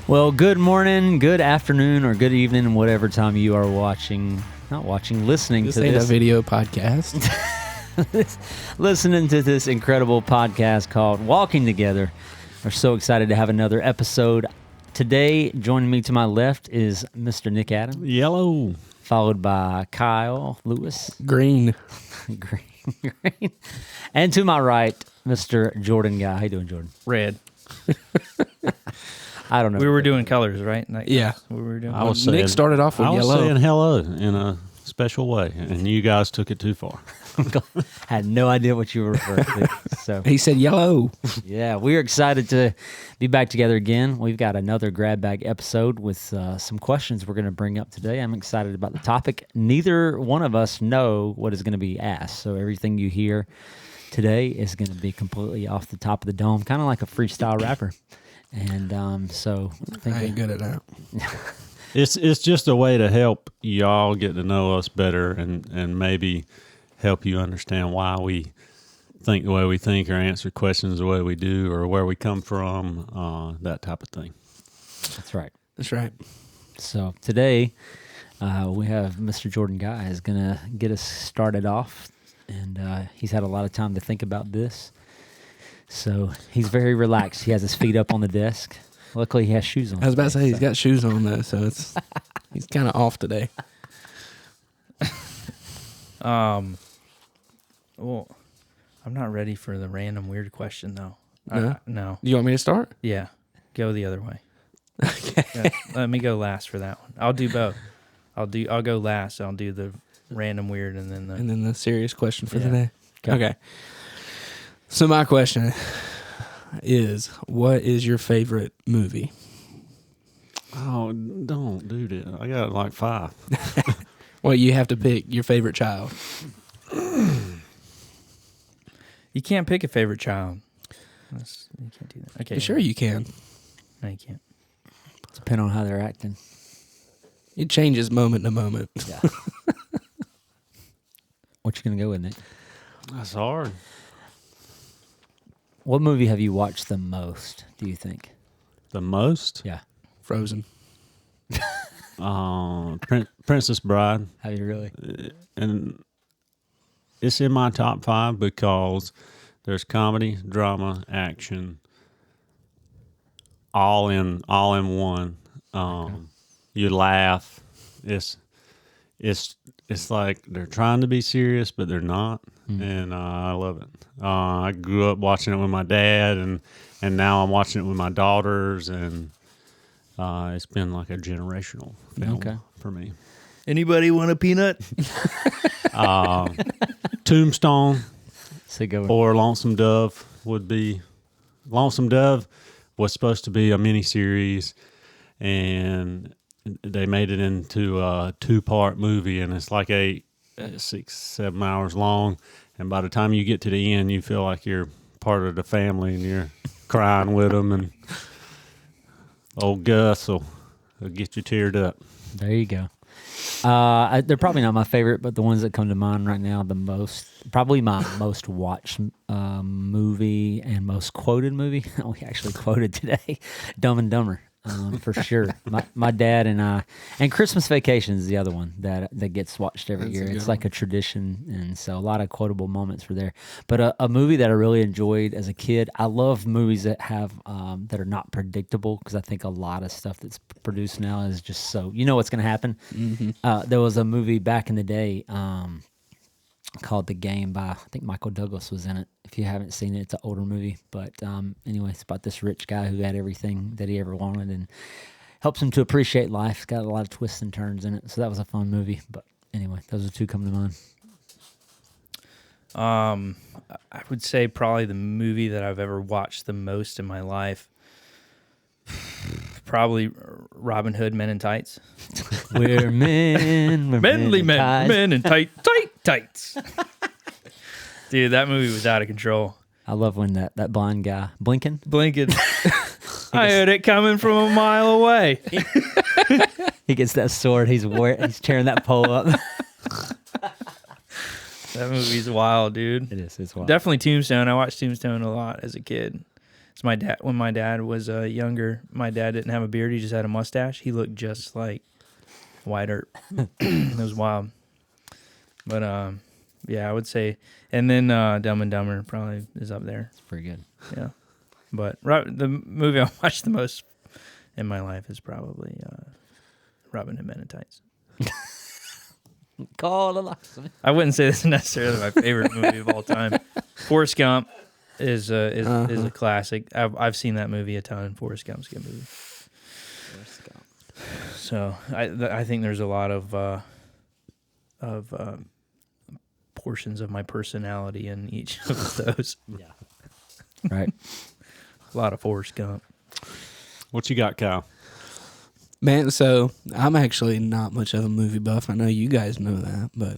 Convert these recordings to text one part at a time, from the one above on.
Well, good morning, good afternoon, or good evening, whatever time you are listening This to ain't this. a video podcast. Listening to this incredible podcast called Walking Together. We're so excited to have another episode. Today, joining me to my left is Mr. Nick Adams, Yellow. followed by Kyle Lewis, Green. green, and to my right, Mr. Jordan Guy. How you doing, Jordan? Red. I don't know. We were doing colors, right? Yeah. That's what we were doing. I was Nick saying, started off with I was yellow. saying hello in a special way, and you guys took it too far. Had no idea what you were referring to. So He said yellow. yeah, we're excited to be back together again. We've got another grab bag episode with some questions we're going to bring up today. I'm excited about the topic. Neither one of us know what is going to be asked, so everything you hear today is going to be completely off the top of the dome, kind of like a freestyle rapper. And so I ain't good at that. It's just a way to help y'all get to know us better and maybe help you understand why we think the way we think or answer questions the way we do or where we come from, that type of thing. that's right. That's right. So today we have Mr. Jordan Guy is going to get us started off, and he's had a lot of time to think about this. So he's very relaxed. He has his feet up on the desk. Luckily, he has shoes on. I was about to say today, he's got shoes on though, so it's he's kind of off today. Well, I'm not ready for the random weird question though. No? No. Do you want me to start? Yeah. Go the other way. Okay. Yeah, let me go last for that one. I'll do both. I'll go last. I'll do the random weird and then the And then the serious question for the Yeah. day. Okay. So my question is, what is your favorite movie? Oh, don't do that. I got like 5. Well, you have to pick your favorite child. You can't pick a favorite child. You can't do that. Okay. Sure you can. No, you can't. Depending on how they're acting. It changes moment to moment. Yeah. What you gonna go with, Nick? That's hard. What movie have you watched the most? Do you think? The most? Yeah. Frozen. Princess Bride. Have you really? And it's in my top 5 because there's comedy, drama, action, all in one. You laugh. It's like they're trying to be serious, but they're not, and I love it. I grew up watching it with my dad, and now I'm watching it with my daughters, and it's been like a generational film for me. Anybody want a peanut? Tombstone So go. or Lonesome Dove would be. Lonesome Dove was supposed to be a miniseries, and they made it into a 2-part movie, and it's like 6-7 hours long. And by the time you get to the end, you feel like you're part of the family, and you're crying with them. And old Gus will get you teared up. There you go. They're probably not my favorite, but the ones that come to mind right now, probably my most watched movie and most quoted movie. We actually quoted today, Dumb and Dumber, for sure. My dad and I, and Christmas Vacation is the other one that gets watched every year. It's like a tradition, and so a lot of quotable moments were there. But a movie that I really enjoyed as a kid, I love movies that have that are not predictable, because I think a lot of stuff that's produced now is just so you know what's going to happen. Mm-hmm. There was a movie back in the day called The Game by, I think Michael Douglas was in it. If you haven't seen it, it's an older movie. But anyway, it's about this rich guy who had everything that he ever wanted and helps him to appreciate life. It's got a lot of twists and turns in it. So that was a fun movie. But anyway, those are 2 come to mind. I would say probably the movie that I've ever watched the most in my life. Probably Robin Hood, Men in Tights. We're men. We're Manly men, tight. men in tights. Dude, that movie was out of control. I love when that blind guy, Blinken, Blinking. I heard it coming from a mile away. he gets that sword. He's tearing that pole up. That movie's wild, dude. It is. It's wild. Definitely Tombstone. I watched Tombstone a lot as a kid. It's my dad. When my dad was younger, my dad didn't have a beard. He just had a mustache. He looked just like Wyatt Earp. It was wild. But yeah, I would say, and then Dumb and Dumber probably is up there. It's pretty good. Yeah, but the movie I watched the most in my life is probably Robin Hood Men in Tights. Call the locksmith. I wouldn't say this is necessarily my favorite movie of all time. Forrest Gump is a classic. I've seen that movie a ton. Forrest Gump's a good movie. So I think there's a lot of portions of my personality in each of those. Yeah. Right. A lot of Forrest Gump. What you got, Kyle? Man, so I'm actually not much of a movie buff. I know you guys know that, but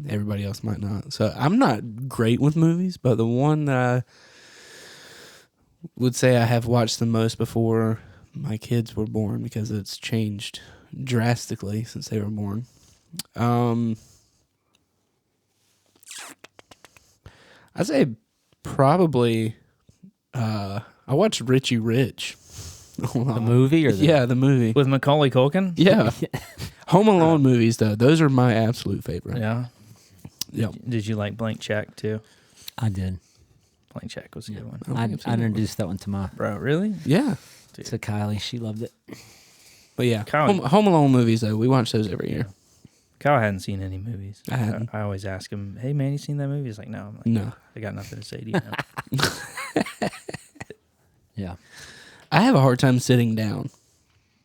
everybody else might not. So I'm not great with movies, but the one that I would say I have watched the most before my kids were born, because it's changed drastically since they were born. I'd say probably I watched Richie Rich. The movie or the Yeah, the movie. With Macaulay Culkin? Yeah. Home Alone movies, though. Those are my absolute favorite. Yeah. Yep. Did you like Blank Check too? I did. Blank Check was a good one. I, think I've seen I that one. introduced that one to my Bro, really? Yeah. to Kylie. She loved it. But yeah, Kyle- Home Alone movies, though. We watch those every year. Kyle hadn't seen any movies. I hadn't. I always ask him, "Hey man, you seen that movie?" He's like, "No." I'm like, No. I got nothing to say to you now. Yeah. I have a hard time sitting down,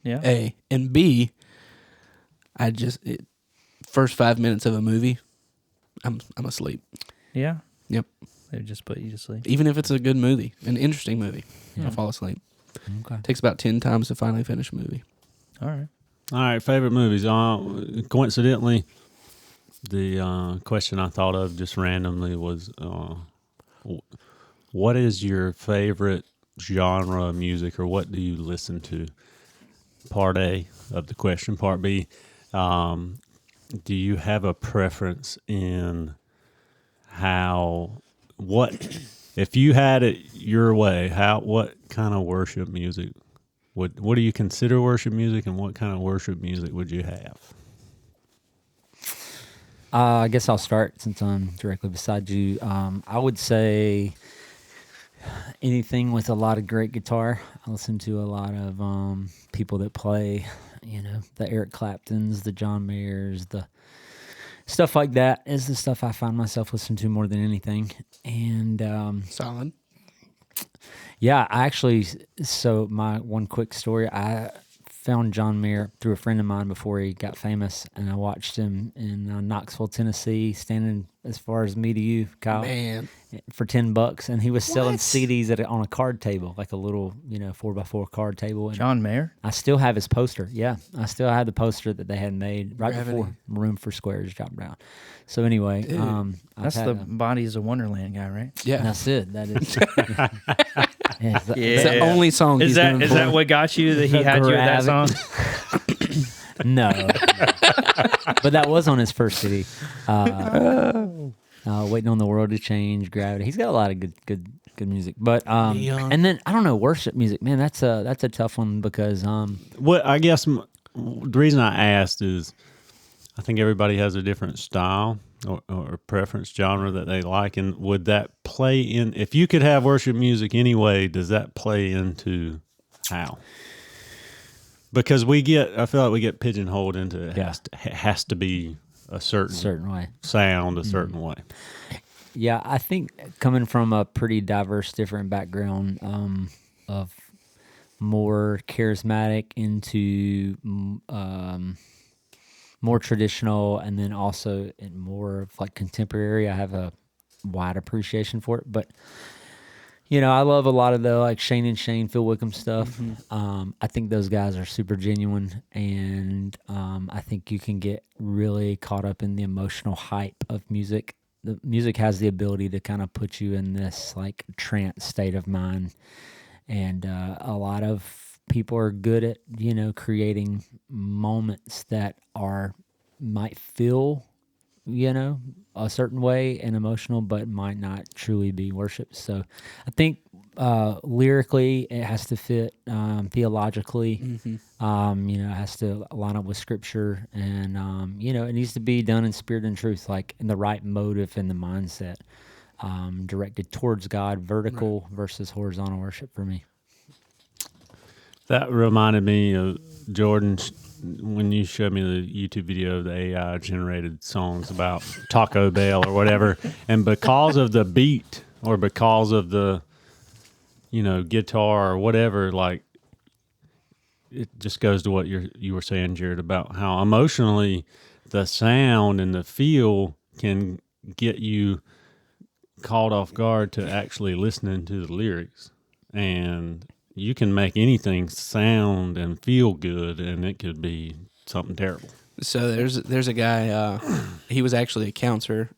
Yeah. A. And B, first 5 minutes of a movie, I'm asleep. Yeah. Yep. They would just put you to sleep. Even if it's a good movie, an interesting movie, Yeah. I'll fall asleep. Okay. Takes about 10 times to finally finish a movie. All right. All right, favorite movies. Coincidentally, the question I thought of just randomly was, what is your favorite genre of music, or what do you listen to? Part A of the question. Part B, do you have a preference in if you had it your way, what kind of worship music? What do you consider worship music, and what kind of worship music would you have? I guess I'll start since I'm directly beside you. I would say anything with a lot of great guitar. I listen to a lot of people that play, the Eric Claptons, the John Mayers, the stuff like that is the stuff I find myself listening to more than anything. And Solid. yeah, so my one quick story, I found John Mayer through a friend of mine before he got famous, and I watched him in Knoxville, Tennessee, standing as far as me to you, Kyle, Man. for $10, and he was selling What? CDs on a card table, like a little 4x4 card table. And John Mayer. I still have his poster. Yeah, I still have the poster that they had made right Gravity. before Room for Squares dropped out. So anyway, Dude, That's the Bodies of Wonderland guy, right? Yeah. That's it. That is. Yeah, It's the only song Is he's that known is for. that what got you that he The had you at that gravity. song? No, but that was on his first CD. Waiting on the World to Change, Gravity. He's got a lot of good music. But Neon. and then I don't know, worship music, man. That's a tough one because What I guess the reason I asked is, I think everybody has a different style or preference genre that they like, and would that play in? If you could have worship music anyway, does that play into how? Because I feel like we get pigeonholed into it has to be a certain way. sound, a certain way. Yeah, I think coming from a pretty diverse, different background of more charismatic into more traditional, and then also in more of like contemporary, I have a wide appreciation for it. But I love a lot of the like Shane and Shane, Phil Wickham stuff. I think those guys are super genuine, and I think you can get really caught up in the emotional hype of music. The music has the ability to kind of put you in this like trance state of mind, and a lot of people are good at creating moments that might feel a certain way and emotional, but might not truly be worship. So I think lyrically it has to fit, theologically, it has to line up with scripture, and it needs to be done in spirit and truth, like in the right motive and the mindset, directed towards God, vertical versus horizontal worship for me. That reminded me of Jordan when you showed me the YouTube video of the AI generated songs about Taco Bell or whatever, and because of the beat or because of the guitar or whatever, like it just goes to what you were saying, Jared, about how emotionally the sound and the feel can get you caught off guard to actually listening to the lyrics, and you can make anything sound and feel good, and it could be something terrible. So there's a guy. He was actually a counselor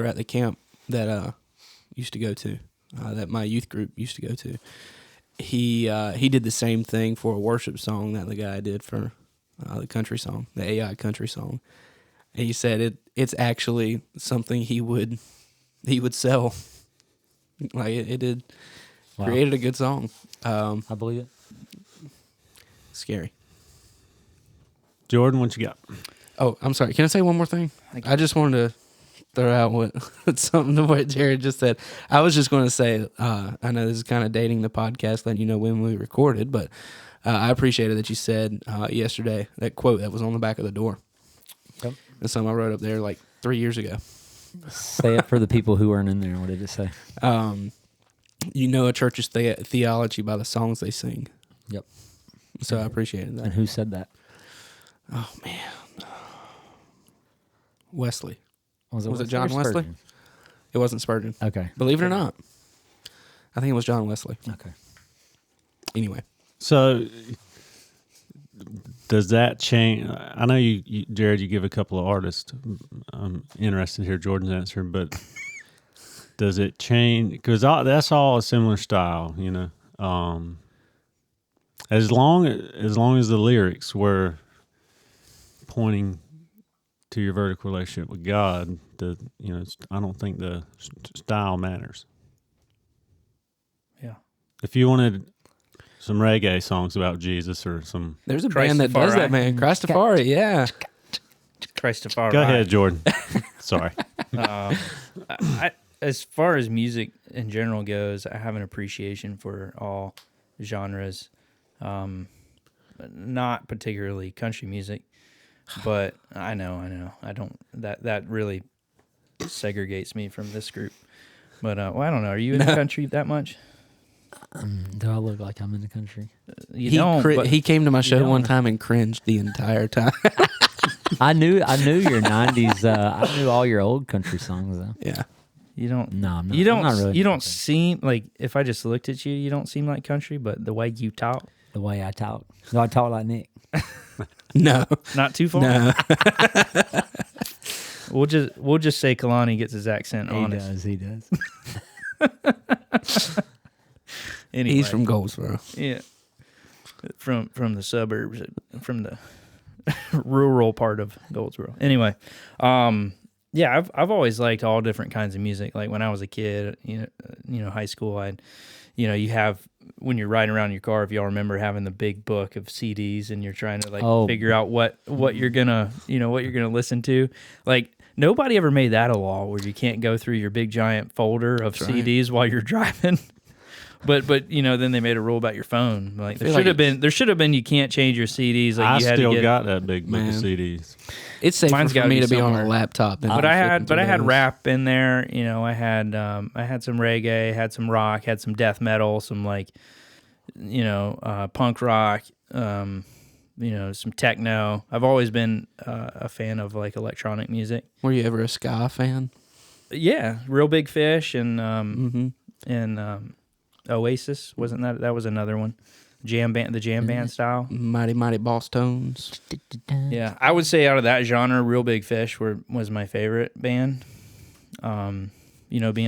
at the camp that used to go to, that my youth group used to go to. He did the same thing for a worship song that the guy did for the country song, the AI country song, and he said it's actually something he would sell. Like it did. Wow. Created a good song. I believe it. Scary. Jordan, what you got? Oh, I'm sorry. Can I say one more thing? I just wanted to throw out something to what Jared just said. I was just going to say, I know this is kind of dating the podcast, letting you know when we recorded, but I appreciated that you said yesterday that quote that was on the back of the door. Yep. That's something I wrote up there like 3 years ago. Say it for the people who weren't in there. What did it say? You know a church's theology by the songs they sing. Yep. So I appreciated that. And who said that? Oh, man. Wesley. Was it Wesley John or Wesley? Spurgeon? It wasn't Spurgeon. Okay. Believe it or not. I think it was John Wesley. Okay. Anyway. So does that change? I know you Jared, you give a couple of artists. I'm interested to hear Jordan's answer, but does it change? Because that's all a similar style, as long as the lyrics were pointing to your vertical relationship with God, I don't think the style matters. Yeah. If you wanted some reggae songs about Jesus or some, There's a band that does that, man. Christafari, yeah. Christopher. go ahead, Jordan. Sorry. As far as music in general goes, I have an appreciation for all genres. Not particularly country music, but I know. I don't. That really segregates me from this group. But I don't know. Are you in the country that much? Do I look like I'm in the country? He came to my show don't. one time and cringed the entire time. I knew your 90s. I knew all your old country songs, though. Yeah. You don't. No, I'm not. You don't. I'm not really You don't seem like. If I just looked at you, you don't seem like country. But the way you talk, the way I talk. No, I talk like Nick. No. not too far. No. We'll just say Kalani gets his accent on it. He does. Anyway, He's from Goldsboro. Yeah, from the suburbs, from the rural part of Goldsboro. Anyway, yeah, I've always liked all different kinds of music. Like when I was a kid, high school, you have when you're riding around in your car, if y'all remember having the big book of CDs and you're trying to figure out what you're gonna listen to. Like nobody ever made that a law where you can't go through your big giant folder of CDs while you're driving. But then they made a rule about your phone. Like there should have been you can't change your CDs. Like I you had still to get, got that big book of CDs. It's safer Mine's for gotta me be to be on somewhere. a laptop than But I had those. rap in there. I had some reggae, had some rock, had some death metal, some punk rock, some techno. I've always been a fan of like electronic music. Were you ever a ska fan? Yeah, Real Big Fish and Oasis, wasn't that was another one. The jam band style. Mighty Mighty Boss Tones. Yeah, I would say out of that genre, Real Big Fish was my favorite band. Being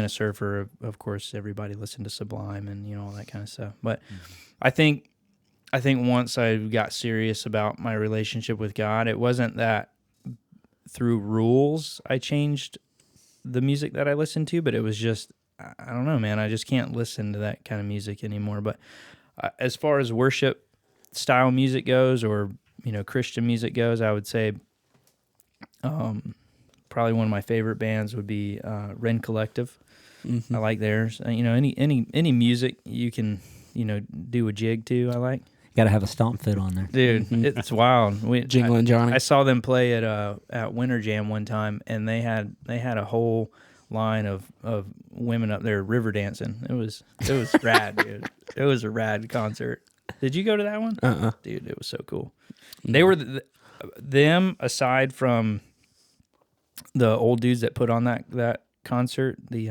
a surfer, of course, everybody listened to Sublime and all that kind of stuff. But I think once I got serious about my relationship with God, it wasn't that through rules I changed the music that I listened to, but it was just, I don't know, man. I just can't listen to that kind of music anymore. But as far as worship style music goes, or, you know, Christian music goes, I would say probably one of my favorite bands would be Ren Collective. Mm-hmm. I like theirs. You know, any music you can, you know, do a jig to, I like. Got to have a stomp fit on there. Dude, it's wild. Jingling Johnny. I saw them play at Winter Jam one time, and they had a whole line of women up there river dancing. It was rad, dude. It was a rad concert. Did you go to that one? Dude, it was so cool. They were them, aside from the old dudes that put on that concert, the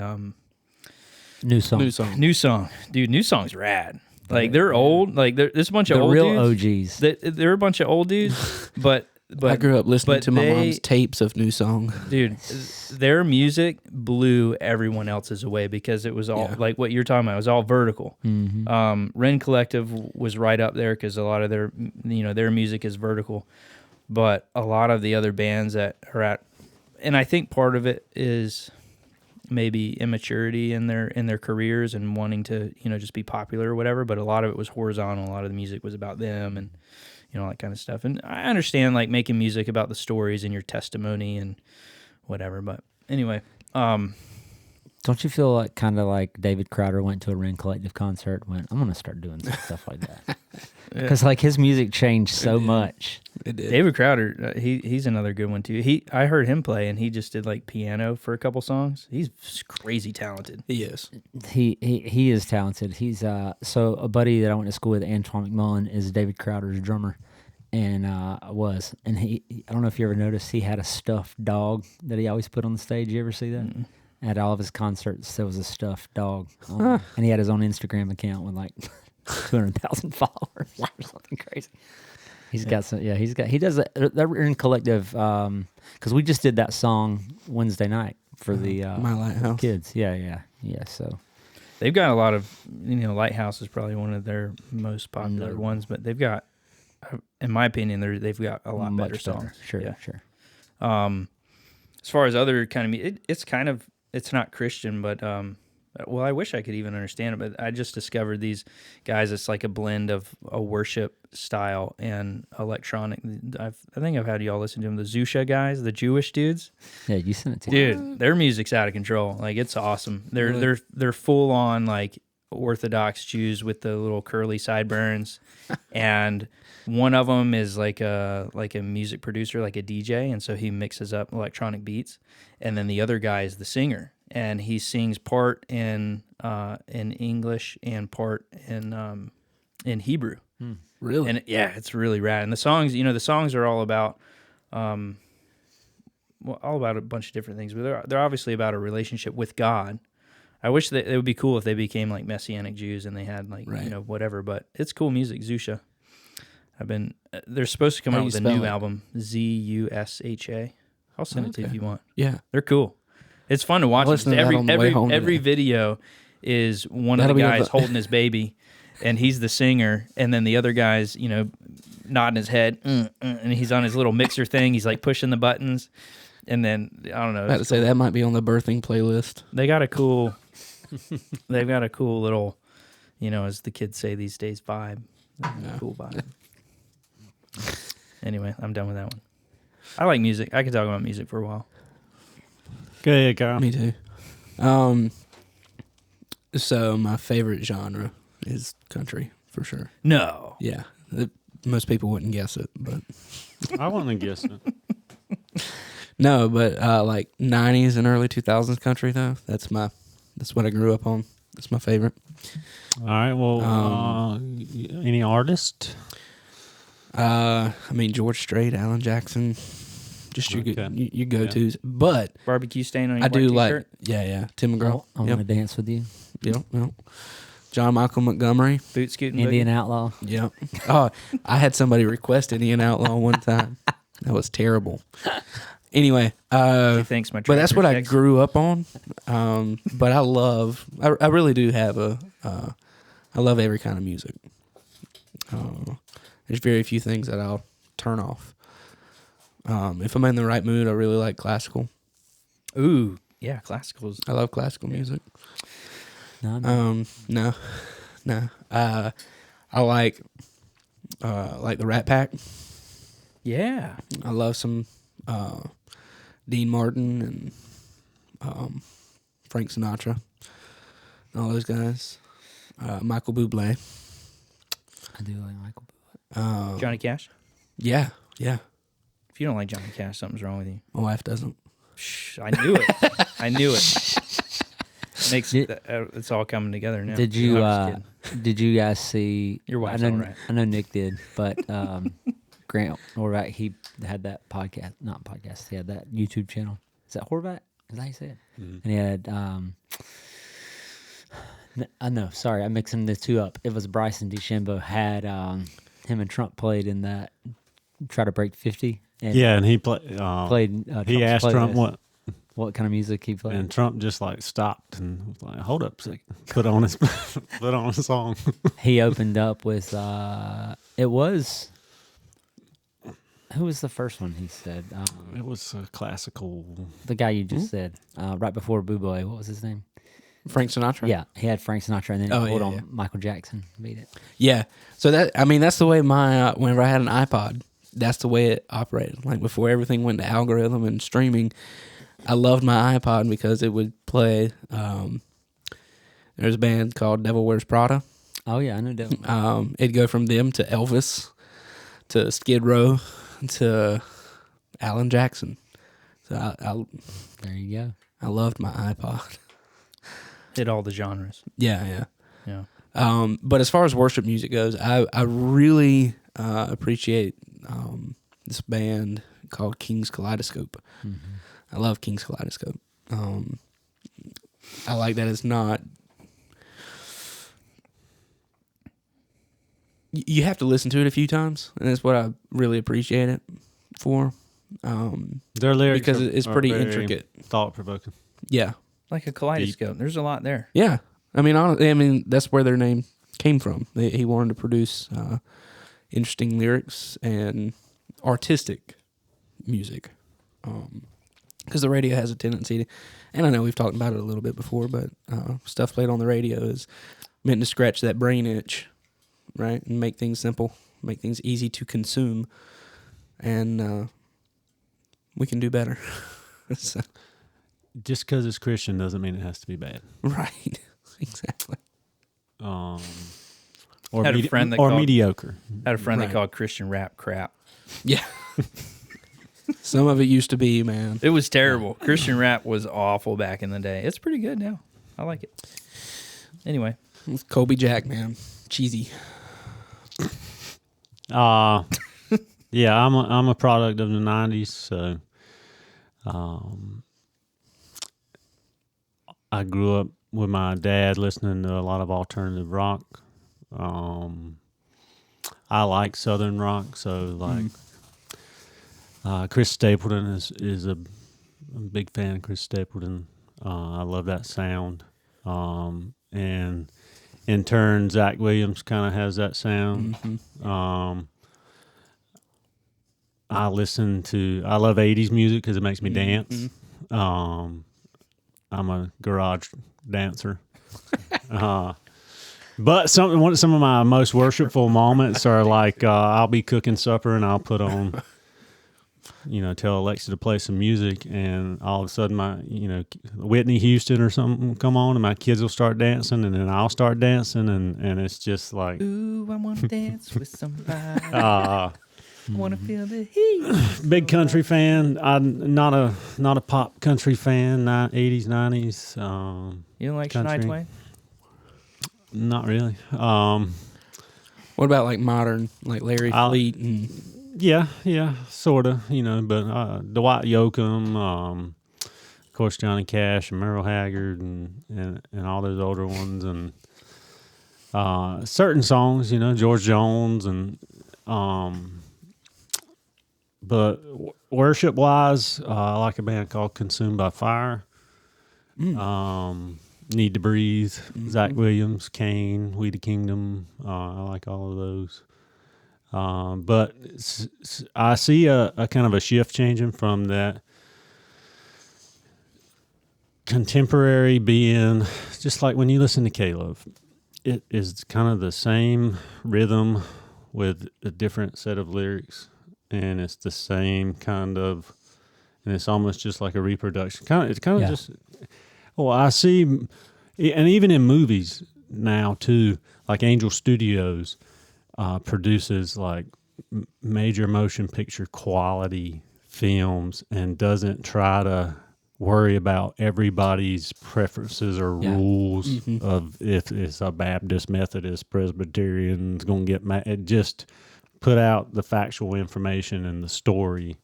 New song. New song. Dude, New Song's rad. Like, they're old. Like, there's a bunch of The old real dudes. OGs. They're a bunch of old dudes, but I grew up listening but to my they- mom's tapes of New Song. dude, their music blew everyone else's away because it was all Yeah. like what you're talking about. It was all vertical. Mm-hmm. Ren Collective was right up there because a lot of their, you know, their music is vertical, but a lot of the other bands that are at, and I think part of it is maybe immaturity in their careers and wanting to, you know, just be popular or whatever. But a lot of it was horizontal. A lot of the music was about them and, you know, all that kind of stuff. And I understand like making music about the stories and your testimony and whatever. But anyway, Don't you feel like kind of like David Crowder went to a Ren Collective concert and went, I'm going to start doing some stuff like that? Because like his music changed so much. It did. David Crowder, he's another good one too. I heard him play, and he just did like piano for a couple songs. He's crazy talented. He is. He is talented. He's so a buddy that I went to school with, Antoine McMullen, is David Crowder's drummer, and he I don't know if you ever noticed, he had a stuffed dog that he always put on the stage. You ever see that? Mm-mm. At all of his concerts, there was a stuffed dog, and he had his own Instagram account with like 200,000 followers or something crazy. He's got some, he does that. They're in Collective, because we just did that song Wednesday night for the My Lighthouse. kids. Yeah. So They've got a lot of, you know, Lighthouse is probably one of their most popular No. ones, but they've got, in my opinion, they've got a lot better much songs. Sure, Yeah. sure. As far as other kind of, it's kind of, it's not Christian, but well, I wish I could even understand it, but I just discovered these guys. It's like a blend of a worship style and electronic. I think I've had y'all listen to them. The Zusha guys, the Jewish dudes, Yeah, you sent it to me. dude. Their music's out of control. Like, it's awesome. They're full on like Orthodox Jews with the little curly sideburns, and one of them is like a music producer, like a DJ, and so he mixes up electronic beats, and then the other guy is the singer, and he sings part in English and part in Hebrew. Really? And it's really rad. And the songs, you know, the songs are all about, all about a bunch of different things. But they're obviously about a relationship with God. I wish that it would be cool if they became like Messianic Jews and they had like, Right. you know, whatever. But it's cool music. Zusha. They're supposed to come How out you with a spell new it? album. Zusha. I'll send it to you if Okay. you want. Yeah. They're cool. It's fun to watch. I'll listen to that Every on the way home every today. video is one That'll of the be on guys the- holding his baby, and he's the singer, and then the other guy's, you know, nodding his head, and he's on his little mixer thing. He's like pushing the buttons, and then I don't know. I had to say that might be on the birthing playlist. They got a cool, they've got a cool little, you know, as the kids say these days, vibe. Cool vibe. Anyway, I'm done with that one. I like music. I could talk about music for a while. Go ahead, Kyle. Me too. So my favorite genre is country for sure. No. Yeah. Most people wouldn't guess it, but I wasn't guessing. no, but like 90s and early 2000s country though. That's what I grew up on. That's my favorite. All right. Well, any artist? I mean George Strait, Alan Jackson, just your Okay. your go-tos. But Barbecue stain on your I do white like t-shirt? Tim McGraw. I want to dance with you. Yep. John Michael Montgomery. Boot scooting Indian boogie? Outlaw. Yep. Oh, I had somebody request Indian Outlaw one time. That was terrible. Anyway, He thinks my but that's what I tractor grew up on. But I really do have I love every kind of music. There's very few things that I'll turn off. If I'm in the right mood, I really like classical. Ooh, yeah, classicals. I love classical music. No, No. I like the Rat Pack. Yeah. I love some Dean Martin and Frank Sinatra. All those guys. Michael Bublé. I do like Michael Bublé. Johnny Cash. Yeah. If you don't like Johnny Cash, something's wrong with you. My wife doesn't. Shh, I knew it. I knew it. It's all coming together now. Did you No, I'm just kidding. did you guys see? Your wife's I know, all right. I know Nick did, but Grant Horvat, he had that podcast, not podcast. He had that YouTube channel. Is that Horvat? Is that how you say it? And he had I know. Sorry, I'm mixing the two up. It was Bryson DeChambeau had him and Trump played in that Try to Break 50. And Yeah, and he played. he Trump's asked Trump playlist. What kind of music he played. and Trump just like stopped and was like, "Hold up a second." Put on his put on a song. He opened up with it was who was the first one he said? It was a classical. The guy you just said right before Bublé. What was his name? Frank Sinatra. Yeah, he had Frank Sinatra and then Oh, he pulled yeah, on yeah. Michael Jackson. Beat it. Yeah. So that's the way my whenever I had an iPod, that's the way it operated. Like before everything went to algorithm and streaming, I loved my iPod because it would play. There's a band called Devil Wears Prada. Oh yeah, I know that. It'd go from them to Elvis, to Skid Row, to Alan Jackson. So There you go. I loved my iPod. Hit all the genres. Yeah. Yeah. But as far as worship music goes, I really appreciate this band called King's Kaleidoscope. Mm-hmm. I love King's Kaleidoscope. I like that it's not. You have to listen to it a few times, and that's what I really appreciate it for. Their lyrics Because it's pretty very intricate. thought provoking. Yeah, Like a kaleidoscope. There's a lot there. yeah. I mean, that's where their name came from. He wanted to produce interesting lyrics and artistic music. Because the radio has a tendency to, and I know we've talked about it a little bit before, but stuff played on the radio is meant to scratch that brain itch, right? And make things simple, make things easy to consume. And we can do better. So, Just because it's Christian doesn't mean it has to be bad. right. Exactly. Or Had a friend that called- mediocre. I had a friend Right. that called Christian rap crap. Yeah. Some of it used to be, man. It was terrible. Christian rap was awful back in the day. It's pretty good now. I like it. Anyway, It's Kobe Jack, man. Cheesy. Yeah, I'm a product of the '90s, so I grew up with my dad listening to a lot of alternative rock. I like Southern rock, so like Chris Stapleton is a I'm a big fan of Chris Stapleton. I love that sound, and in turn, Zach Williams kind of has that sound. I love 80s music because it makes me dance. I'm a garage dancer. But some of my most worshipful moments are like I'll be cooking supper and I'll put on, tell Alexa to play some music, and all of a sudden my, Whitney Houston or something come on, and my kids will start dancing, and then I'll start dancing, and it's just like, ooh, I want to dance with somebody. I want to feel the heat. big country fan. I'm not a pop country fan. Not 80s, 90s. You don't like Country. Shania Twain? Not really. What about like modern, like Larry I'll- Fleet and Yeah, sort of, but Dwight Yoakam, of course, Johnny Cash and Merle Haggard and all those older ones, and certain songs, George Jones, and but worship wise, I like a band called Consumed by Fire. Need to Breathe, Zach Williams, Kane, We the Kingdom. I like all of those. But I see a kind of a shift changing from that contemporary being just like when you listen to Caleb, it is kind of the same rhythm with a different set of lyrics, and it's the same kind of, and it's almost just like a reproduction. It's kind of just. Well, I see, and even in movies now too, like Angel Studios produces like major motion picture quality films and doesn't try to worry about everybody's preferences or rules of if it's a Baptist, Methodist, Presbyterian is going to get mad. It just put out the factual information and the story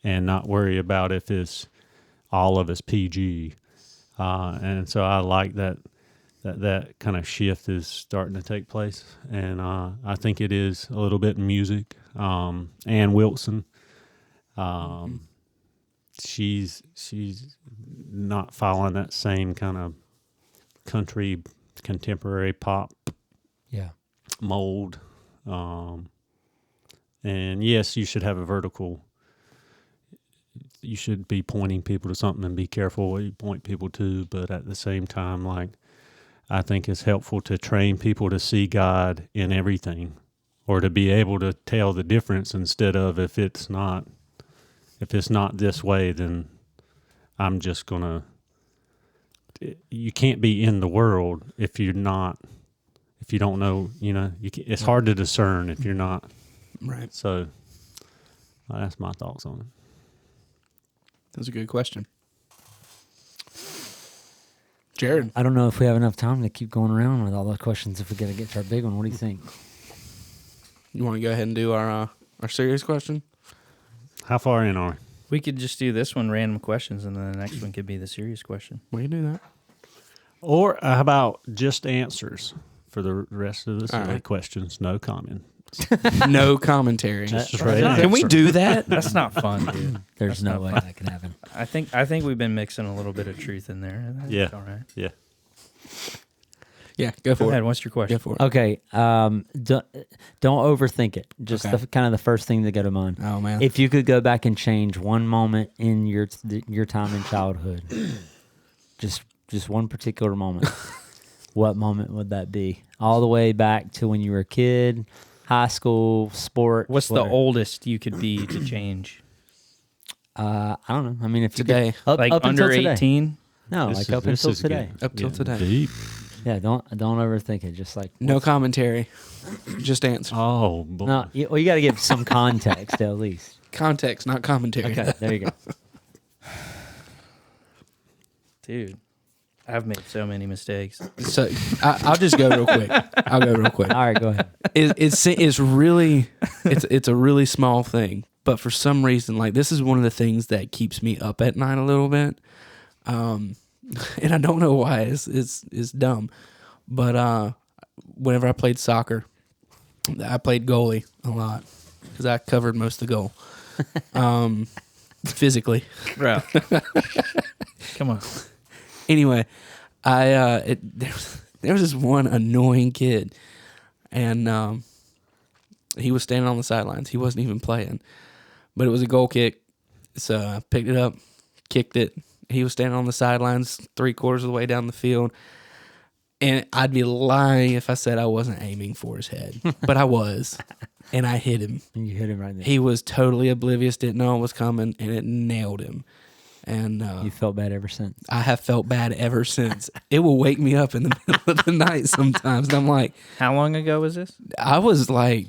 and not worry about if it's all of it's PG. And so I like that kind of shift is starting to take place. And I think it is a little bit in music. Ann Wilson, she's not following that same kind of country contemporary pop mold. And yes, you should have a vertical. You should be pointing people to something and be careful what you point people to. But at the same time, like, I think it's helpful to train people to see God in everything, or to be able to tell the difference instead of if it's not this way, then I'm just gonna. You can't be in the world if you don't know. It's hard to discern if you're not. Right. So that's my thoughts on it. That's a good question. Jared. I don't know if we have enough time to keep going around with all the questions if we got to get to our big one. What do you think? You want to go ahead and do our serious question? How far in are we? We could just do this one, random questions, and then the next one could be the serious question. We can do that. Or how about just answers for the rest of the All right. questions? No comment. No commentary. Just That's straight right. Can we do that? That's not fun, dude. There's no way that can happen. I think we've been mixing a little bit of truth in there. That's Yeah. all right. Yeah. Yeah, go for Go it. ahead. What's your question? Go for it. Okay. Don't overthink it. Just Okay. kind of the first thing to go to mind. Oh man. If you could go back and change one moment in your time in childhood, just one particular moment, what moment would that be? All the way back to when you were a kid, high school, sport. What's the whatever. oldest you could be to change? I don't know. I mean, if Today. you could, Like up under until today. 18? No, This like is- up this until is good. today. Up till Getting today. Deep. Yeah, don't overthink it. Just like No commentary. Just answer. Oh, boy. no. You got to give some context at least. Context, not commentary. Okay, there you go. Dude, I've made so many mistakes. So I'll just go real quick. I'll go real quick. All right, go ahead. It's really it's a really small thing, but for some reason, like, this is one of the things that keeps me up at night a little bit. And I don't know why. It's dumb, but whenever I played soccer, I played goalie a lot because I covered most of the goal, physically. Bro. Come on. Anyway, there was this one annoying kid, and he was standing on the sidelines. He wasn't even playing, but it was a goal kick. So I picked it up, kicked it. He was standing on the sidelines 3/4 of the way down the field, and I'd be lying if I said I wasn't aiming for his head, but I was, and I hit him. And you hit him right there. He was totally oblivious, didn't know it was coming, and it nailed him. And You felt bad ever since. I have felt bad ever since. It will wake me up in the middle of the night sometimes. And I'm like, How long ago was this? I was like,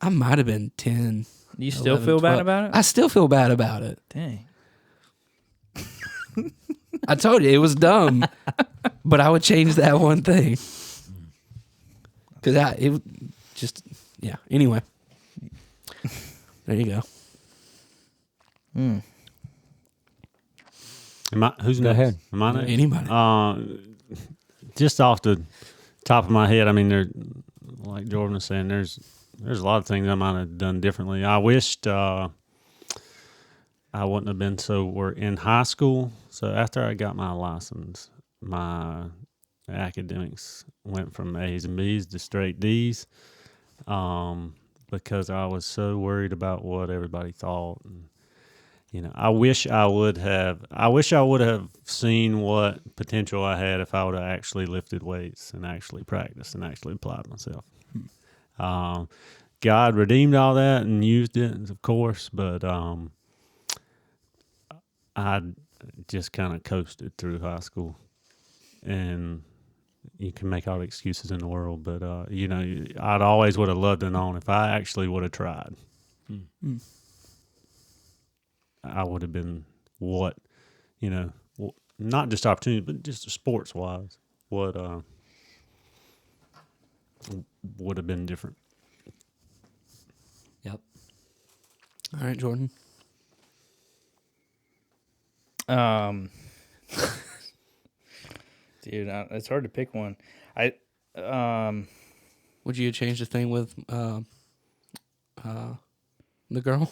I might have been 10. You still 11, feel bad 12. about it? I still feel bad about it. Dang. I told you it was dumb, but I would change that one thing. Because it just, yeah. Anyway, there you go. Who's Go next? ahead. Am I next? Anybody. Just off the top of my head, I mean, like Jordan was saying, there's a lot of things I might have done differently. I wished I wouldn't have been we're in high school. So after I got my license, my academics went from A's and B's to straight D's. because I was so worried about what everybody thought. And, I wish I would have seen what potential I had if I would have actually lifted weights and actually practiced and actually applied myself. God redeemed all that and used it, of course, but I just kind of coasted through high school. And you can make all the excuses in the world, but I'd always would have loved to know if I actually would have tried. I would have been what, not just opportunity, but just sports wise, what would have been different. Yep. All right, Jordan. Dude, it's hard to pick one. Would you change the thing with the girl?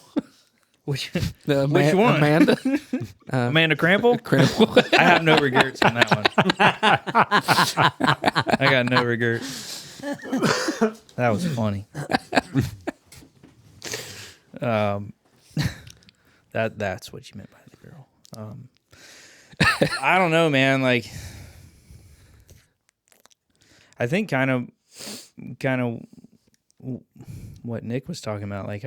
Which Which one? Amanda? Amanda Crample? Crample. I have no regrets on that one. I got no regrets. That was funny. That's what you meant by the girl. I don't know, man. Like, I think kind of what Nick was talking about. Like,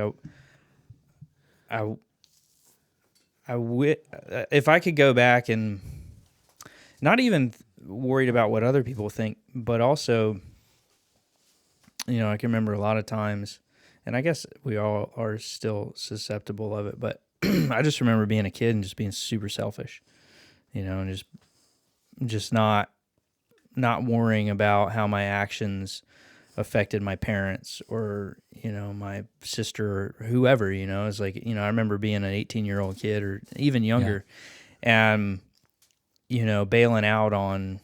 if I could go back and not even worried about what other people think, but also, I can remember a lot of times, and I guess we all are still susceptible of it, but I just remember being a kid and just being super selfish, and just not worrying about how my actions affected my parents or, my sister or whoever, it's like, I remember being an 18-year-old kid or even younger and, bailing out on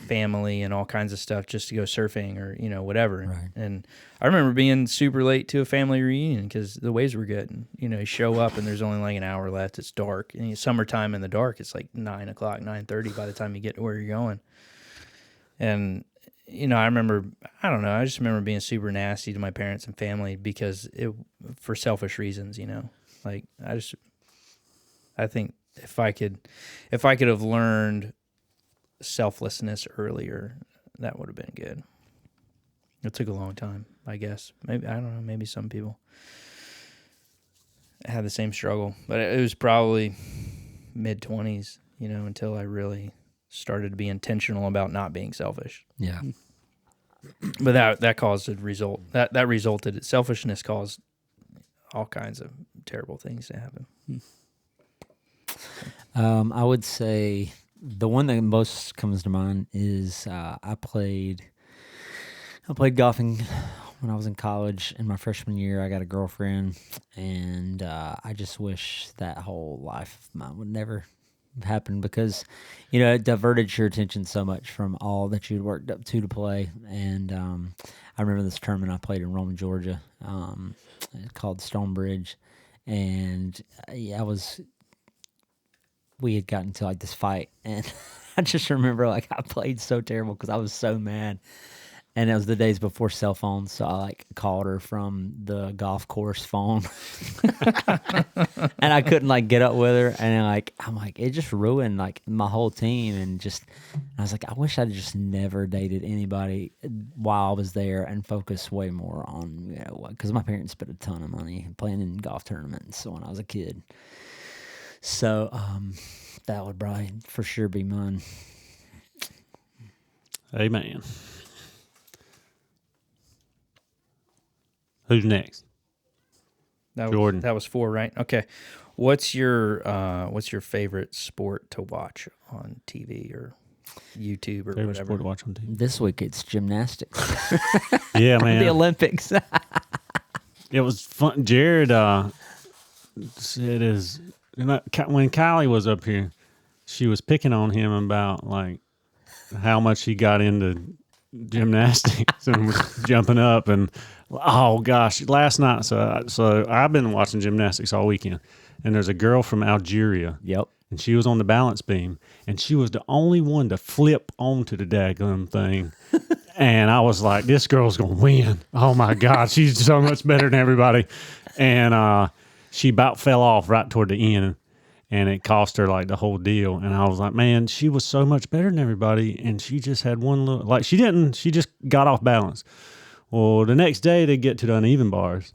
family and all kinds of stuff just to go surfing or, whatever. Right. And I remember being super late to a family reunion because the waves were good. And, you show up and there's only like an hour left. It's dark. And summertime in the dark, it's like 9 o'clock, 9:30 by the time you get to where you're going. And, I remember, I don't know, I just remember being super nasty to my parents and family because for selfish reasons, like I think if I could have learned selflessness earlier, that would have been good. It took a long time, I guess. Maybe, I don't know, maybe some people had the same struggle, but it was probably mid-20s, until I really started to be intentional about not being selfish. Yeah. But that caused a result. That resulted. Selfishness caused all kinds of terrible things to happen. I would say the one that most comes to mind is I played golfing when I was in college. In my freshman year, I got a girlfriend, and I just wish that whole life of mine would never happen because, it diverted your attention so much from all that you'd worked up to play. And I remember this tournament I played in Rome, Georgia, called Stonebridge, and we had gotten to like this fight, and I just remember like I played so terrible because I was so mad. And it was the days before cell phones, so I like called her from the golf course phone, and I couldn't like get up with her. And I'm like, it just ruined like my whole team. And I was like, I wish I'd just never dated anybody while I was there and focused way more on because my parents spent a ton of money playing in golf tournaments when I was a kid. So that would probably for sure be mine. Amen. Who's next? Jordan. That was 4, right? Okay. What's your favorite sport to watch on TV or YouTube or Favorite whatever? sport to watch on TV? This week it's gymnastics. Yeah, man. The Olympics. It was fun. Jared said when Kylie was up here, she was picking on him about like how much he got into gymnastics and was jumping up and oh gosh, last night. So I've been watching gymnastics all weekend, and there's a girl from Algeria. Yep. And she was on the balance beam, and she was the only one to flip onto the daggum thing. And I was like, this girl's going to win. Oh, my God. She's so much better than everybody. And she about fell off right toward the end. And it cost her like the whole deal. And I was like, man, she was so much better than everybody. And she just had one little, like, she just got off balance. Well, the next day they get to the uneven bars.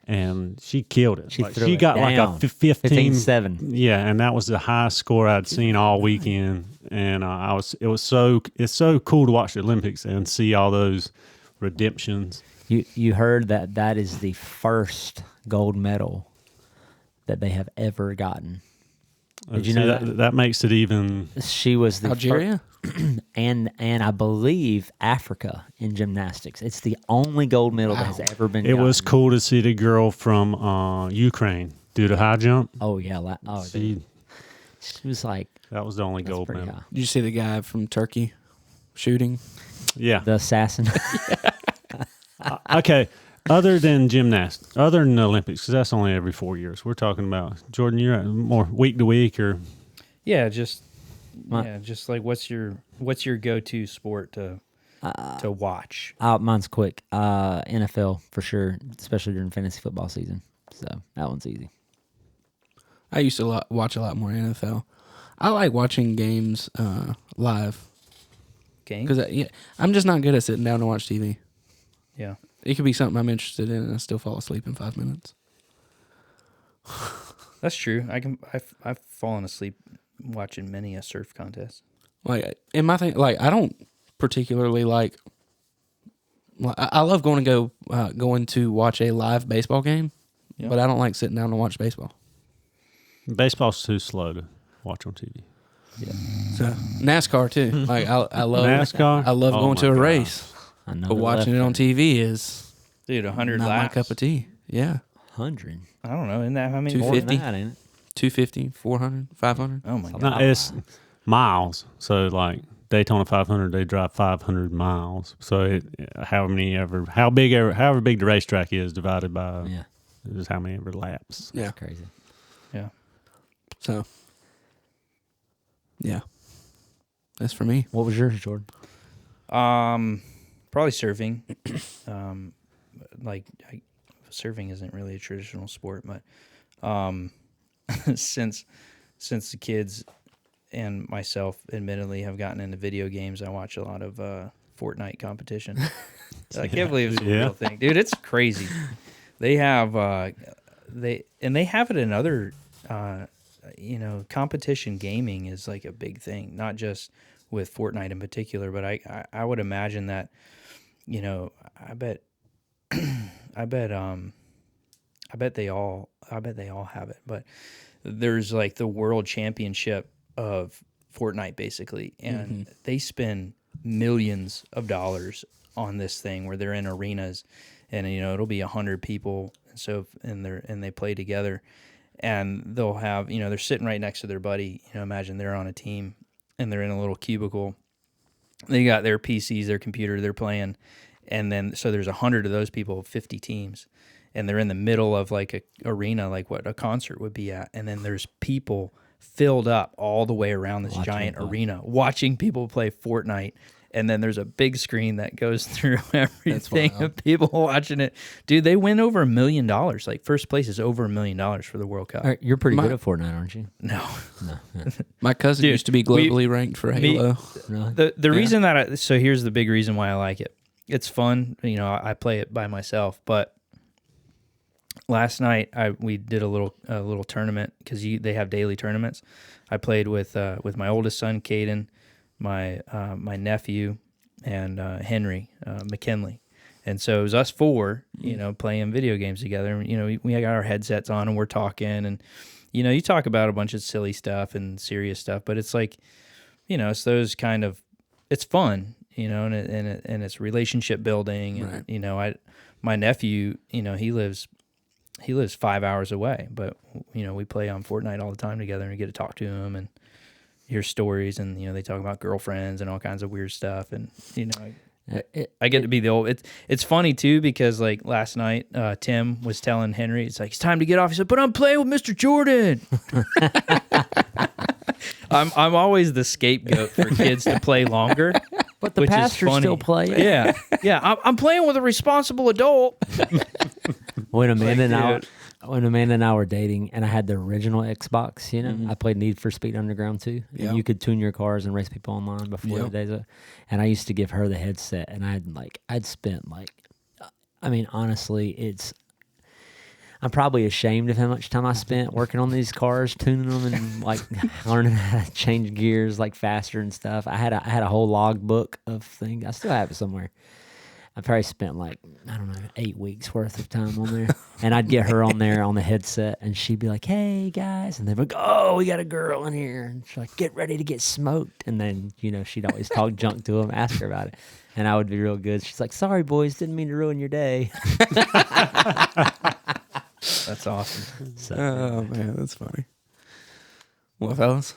And she killed it. She got down. like a 15. 15-7. Yeah, and that was the highest score I'd seen all weekend. And it's so cool to watch the Olympics and see all those redemptions. You heard that is the first gold medal that they have ever gotten. Did you know that? That makes it even. She was the Algeria? and I believe Africa in gymnastics. It's the only gold medal that has ever been. It was gotten. cool to see the girl from Ukraine do the high jump. Oh yeah, She was like that was the only that's gold pretty medal. high. Did you see the guy from Turkey shooting? Yeah. The assassin. Okay. Other than gymnastics, other than the Olympics, because that's only every 4 years. We're talking about Jordan. You're at more week to week, or just like what's your go-to sport to watch? Mine's quick. NFL for sure, especially during fantasy football season. So that one's easy. I used to watch a lot more NFL. I like watching games live Game? because I'm just not good at sitting down to watch TV. Yeah. It could be something I'm interested in, and I still fall asleep in 5 minutes. That's true. I've fallen asleep watching many a surf contest. Like, in my thing, like I don't particularly like. I love going to watch a live baseball game, Yeah. but I don't like sitting down to watch baseball. baseball's too slow to watch on TV. Yeah. So NASCAR too. Like I love NASCAR. I love Oh going my to a God. race, I know. but watching it on TV is Dude, 100 not laps. my cup of tea. Yeah, 100. I don't know. Isn't that how many? 250. More than that, ain't it? 250, 400, 500. Oh my god. No, it's miles. So like Daytona 500, they drive 500 miles. So however big the racetrack is divided by Yeah, is how many ever laps. Yeah. crazy. Yeah. So yeah, that's for me. What was yours, Jordan? Probably surfing. Surfing isn't really a traditional sport, but since the kids and myself admittedly have gotten into video games, I watch a lot of Fortnite competition. I can't believe it's a real thing, dude. It's crazy. They have they have it in other competition gaming is like a big thing, not just with Fortnite in particular, but I would imagine that, I bet they all have it, but there's like the world championship of Fortnite basically, and they spend millions of dollars on this thing where they're in arenas, and it'll be 100 people, and they play together, and they'll have they're sitting right next to their buddy. Imagine they're on a team and they're in a little cubicle. They got their PCs, their computer, they're playing, and then so there's 100 of those people, 50 teams, and they're in the middle of like a arena, like what a concert would be at, and then there's people filled up all the way around this giant arena watching people play Fortnite. And then there's a big screen that goes through everything of people watching it. Dude, they win over $1 million. Like first place is over $1 million for the World Cup. All right, you're pretty good at Fortnite, aren't you? No. My cousin Dude, used to be globally ranked for Halo. Really? The reason that so here's the big reason why I like it. It's fun. I play it by myself, but last night we did a little tournament because they have daily tournaments. I played with my oldest son, Caden, my nephew, and Henry McKinley, and so it was us four, playing video games together. We got our headsets on and we're talking, and you talk about a bunch of silly stuff and serious stuff, but it's like, it's those kind of, it's fun, and it's relationship building, and Right. my nephew, he lives 5 hours away, but we play on Fortnite all the time together, and we get to talk to him and hear stories, and they talk about girlfriends and all kinds of weird stuff, and I get to be the old. It's funny too because like last night, Tim was telling Henry, it's like it's time to get off. He said, "But I'm playing with Mr. Jordan." I'm always the scapegoat for kids to play longer, But the which is pastor's funny. still playing. Yeah, yeah. I'm playing with a responsible adult. When Amanda Like, when Amanda and I were dating, and I had the original Xbox, you know, Mhm. I played Need for Speed Underground too. And Yeah. you could tune your cars and race people online before Yep. the days of. And I used to give her the headset, and I'd spent I mean, honestly, I'm probably ashamed of how much time I spent working on these cars, tuning them, and like learning how to change gears like faster and stuff. I had a whole log book of things. I still have it somewhere. I probably spent 8 weeks worth of time on there, and I'd get her on there on the headset, and she'd be like, "Hey guys," and they'd be like, "Oh, we got a girl in here," and she's like, "Get ready to get smoked," and then she'd always talk junk to them, ask her about it, and I would be real good. She's like, "Sorry boys, didn't mean to ruin your day." That's awesome. So Oh man, that's funny. Well, fellas,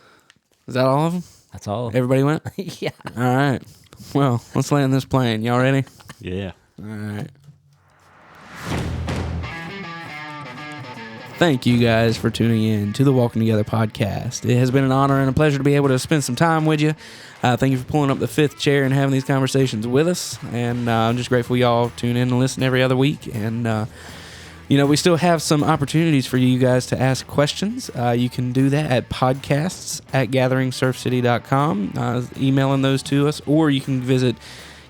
is that all of them? that's all. Everybody went. Yeah. All right. Well, let's land this plane. Y'all ready? Yeah. All right. Thank you guys for tuning in to the Walking Together podcast. It has been an honor and a pleasure to be able to spend some time with you. Thank you for pulling up the fifth chair and having these conversations with us. And I'm just grateful y'all tune in and listen every other week. And, we still have some opportunities for you guys to ask questions. You can do that at podcasts@gatheringsurfcity.com, emailing those to us, or you can visit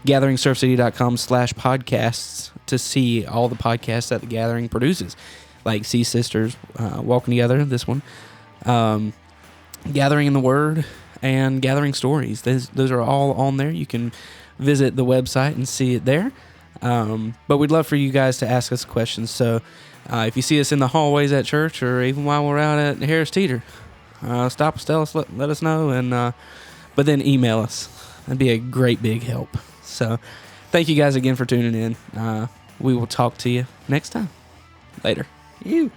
gatheringsurfcity.com/podcasts to see all the podcasts that the Gathering produces, like Sea Sisters, Walking Together, this one, Gathering in the Word, and Gathering Stories. Those are all on there. You can visit the website and see it there. But we'd love for you guys to ask us questions. So if you see us in the hallways at church, or even while we're out at Harris Teeter, stop us, tell us, let us know, and but then email us. That'd be a great big help. So thank you guys again for tuning in. We will talk to you next time. Later. You.